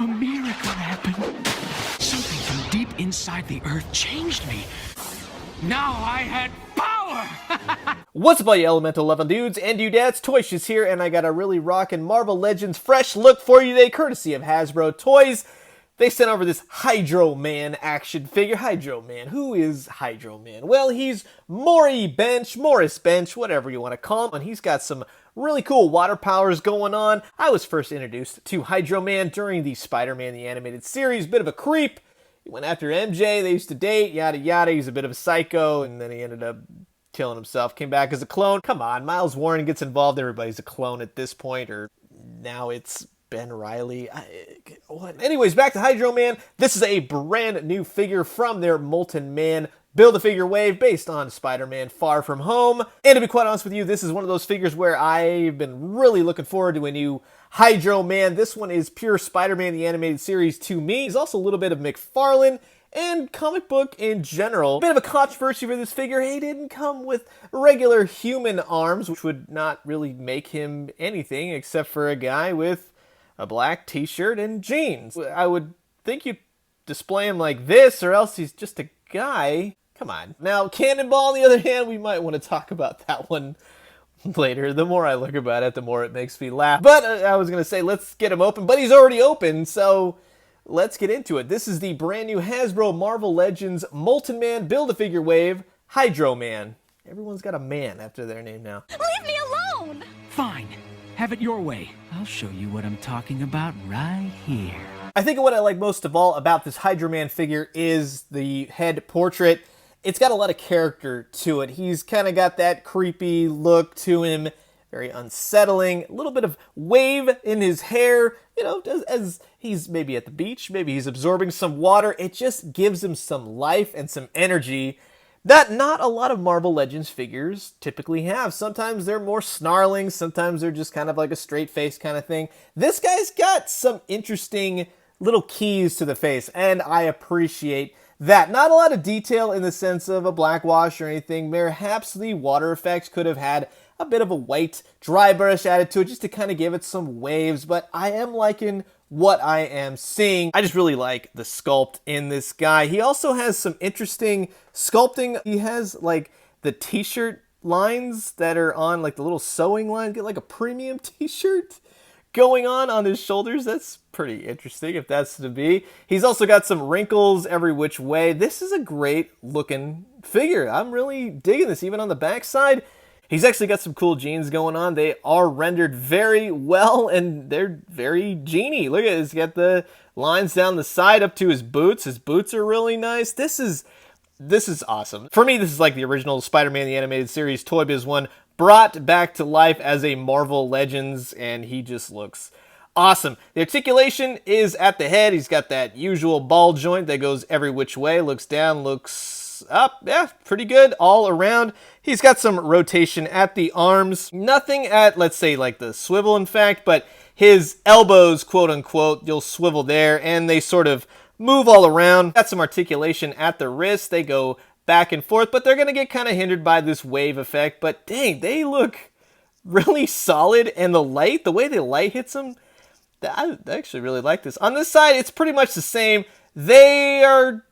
A miracle happened. Something from deep inside the earth changed me. Now I had power! What's up, all you Elemental Level dudes and dudettes? ToyShiz here, and I got a really rockin' Marvel Legends fresh look for you today, courtesy of Hasbro Toys. They sent over this Hydro Man action figure. Hydro Man. Who is Hydro Man? Well, he's Morris Bench, whatever you want to call him, and he's got some really cool water powers going on. I was first introduced to Hydro Man during the Spider-Man the Animated Series. Bit of a creep. He went after MJ, they used to date, yada yada. He's a bit of a psycho, and then he ended up killing himself. Came back as a clone. Come on, Miles Warren gets involved. Everybody's a clone at this point, or now it's Ben Reilly. What? Anyways, back to Hydro Man. This is a brand new figure from their Molten Man Build-A-Figure Wave based on Spider-Man Far From Home. And to be quite honest with you, this is one of those figures where I've been really looking forward to a new Hydro Man. This one is pure Spider-Man the Animated Series to me. He's also a little bit of McFarlane and comic book in general. Bit of a controversy for this figure. He didn't come with regular human arms, which would not really make him anything except for a guy with a black t-shirt and jeans. I would think you'd display him like this, or else he's just a guy. Come on. Now, Cannonball, on the other hand, we might want to talk about that one later. The more I look about it, the more it makes me laugh. But I was going to say, let's get him open, but he's already open, so let's get into it. This is the brand new Hasbro Marvel Legends Molten Man Build-A-Figure Wave Hydro Man. Everyone's got a man after their name now. Leave me alone! Fine. Have it your way. I'll show you what I'm talking about right here. I think what I like most of all about this Hydro Man figure is the head portrait. It's got a lot of character to it. He's kind of got that creepy look to him, very unsettling, a little bit of wave in his hair, you know, as he's maybe at the beach, maybe he's absorbing some water. It just gives him some life and some energy that not a lot of Marvel Legends figures typically have. Sometimes they're more snarling, sometimes they're just kind of like a straight face kind of thing. This guy's got some interesting little keys to the face, and I appreciate that. Not a lot of detail in the sense of a black wash or anything. Perhaps the water effects could have had a bit of a white dry brush added to it just to kind of give it some waves, but I am liking what I am seeing. I just really like the sculpt in this guy. He also has some interesting sculpting. He has like the t-shirt lines that are on like the little sewing line. Get like a premium t-shirt going on his shoulders. That's pretty interesting if that's to be. He's also got some wrinkles every which way. This is a great looking figure. I'm really digging this. Even on the backside, he's actually got some cool jeans going on. They are rendered very well, and they're very jeany. Look at it. He's got the lines down the side up to his boots. His boots are really nice. This is awesome. For me, this is like the original Spider-Man the Animated Series Toy Biz one brought back to life as a Marvel Legends, and he just looks awesome. The articulation is at the head. He's got that usual ball joint that goes every which way. Looks down, looks up. Yeah, pretty good all around. He's got some rotation at the arms. Nothing at, let's say, like the swivel, in fact, but his elbows, quote unquote, you'll swivel there, and they sort of move all around. Got some articulation at the wrist. They go back and forth, but they're going to get kind of hindered by this wave effect. But dang, they look really solid, and the way the light hits them, I actually really like this. On this side, it's pretty much the same. They are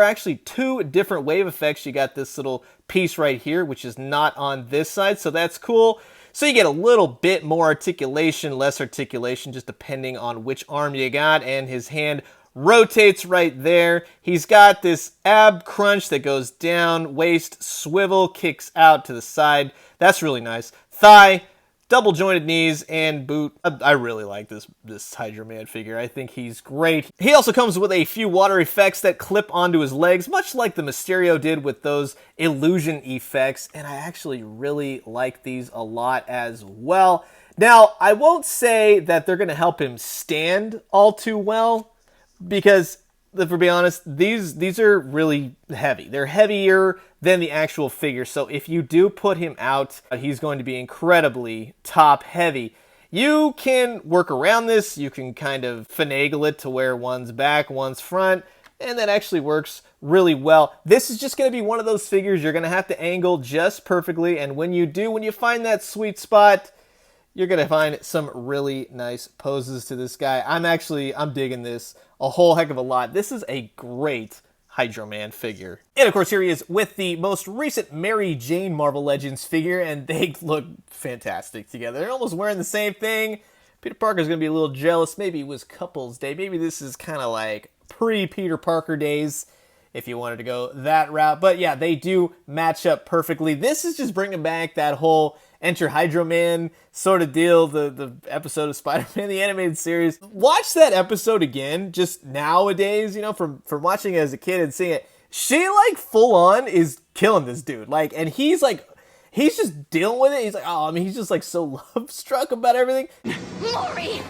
actually two different wave effects. You got this little piece right here, which is not on this side, so that's cool. So you get a little bit more articulation, less articulation, just depending on which arm you got, and his hand rotates right there. He's got this ab crunch that goes down, waist swivel, kicks out to the side. That's really nice. Thigh, double jointed knees, and boot. I really like this Hydro Man figure. I think he's great. He also comes with a few water effects that clip onto his legs, much like the Mysterio did with those illusion effects, and I actually really like these a lot as well. Now, I won't say that they're going to help him stand all too well, because, if we're being honest, these are really heavy. They're heavier than the actual figure, so if you do put him out, he's going to be incredibly top heavy. You can work around this. You can kind of finagle it to where one's back, one's front, and that actually works really well. This is just going to be one of those figures you're going to have to angle just perfectly, and when you do, when you find that sweet spot, you're going to find some really nice poses to this guy. I'm digging this a whole heck of a lot. This is a great Hydro Man figure. And of course, here he is with the most recent Mary Jane Marvel Legends figure, and they look fantastic together. They're almost wearing the same thing. Peter Parker's going to be a little jealous. Maybe it was Couples Day. Maybe this is kind of like pre-Peter Parker days, if you wanted to go that route. But yeah, they do match up perfectly. This is just bringing back that whole Enter Hydro Man sort of deal, the episode of Spider-Man, the animated series. Watch that episode again, just nowadays, you know, from watching it as a kid and seeing it. She, like, full on is killing this dude. Like, and he's just dealing with it. He's like, oh, I mean, he's just, like, so love-struck about everything. Maury!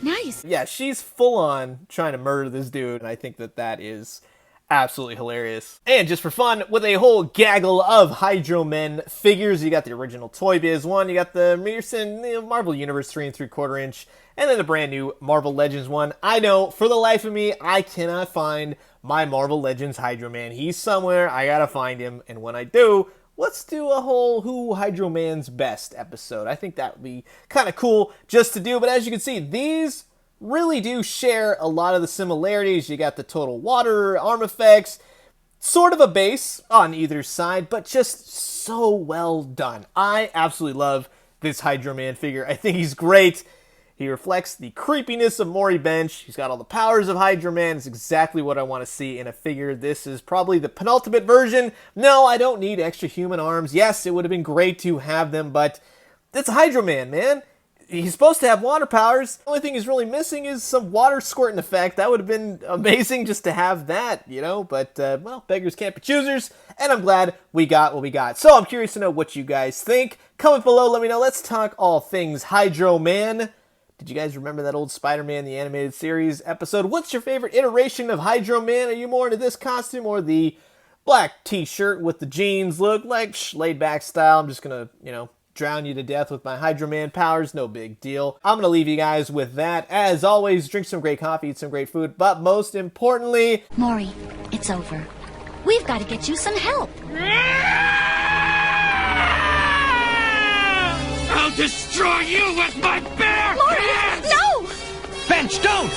Nice. Yeah, she's full on trying to murder this dude, and I think that is absolutely hilarious. And just for fun, with a whole gaggle of Hydro Men figures, you got the original ToyBiz one, you got the Marvel Universe 3 3/4 inch, and then the brand new Marvel Legends one. I know, for the life of me, I cannot find my Marvel Legends Hydro Man. He's somewhere, I gotta find him, and when I do, let's do a whole Who Hydro Man's Best episode. I think that would be kind of cool just to do. But as you can see, these really do share a lot of the similarities. You got the total water, arm effects, sort of a base on either side, but just so well done. I absolutely love this Hydro Man figure. I think he's great. He reflects the creepiness of Maury Bench. He's got all the powers of Hydro Man. It's exactly what I want to see in a figure. This is probably the penultimate version. No, I don't need extra human arms. Yes, it would have been great to have them, but that's Hydro Man, man. He's supposed to have water powers. The only thing he's really missing is some water squirting effect. That would have been amazing just to have that, you know? But, well, beggars can't be choosers, and I'm glad we got what we got. So I'm curious to know what you guys think. Comment below, let me know. Let's talk all things Hydro Man. Did you guys remember that old Spider-Man, the animated series episode? What's your favorite iteration of Hydro Man? Are you more into this costume or the black t-shirt with the jeans look? Like, laid back style. I'm just gonna, you know, drown you to death with my Hydro Man powers. No big deal. I'm gonna leave you guys with that. As always, drink some great coffee, eat some great food, but most importantly... Maury, it's over. We've got to get you some help. I'll destroy you with my bare Maury, hands! no! Bench, don't!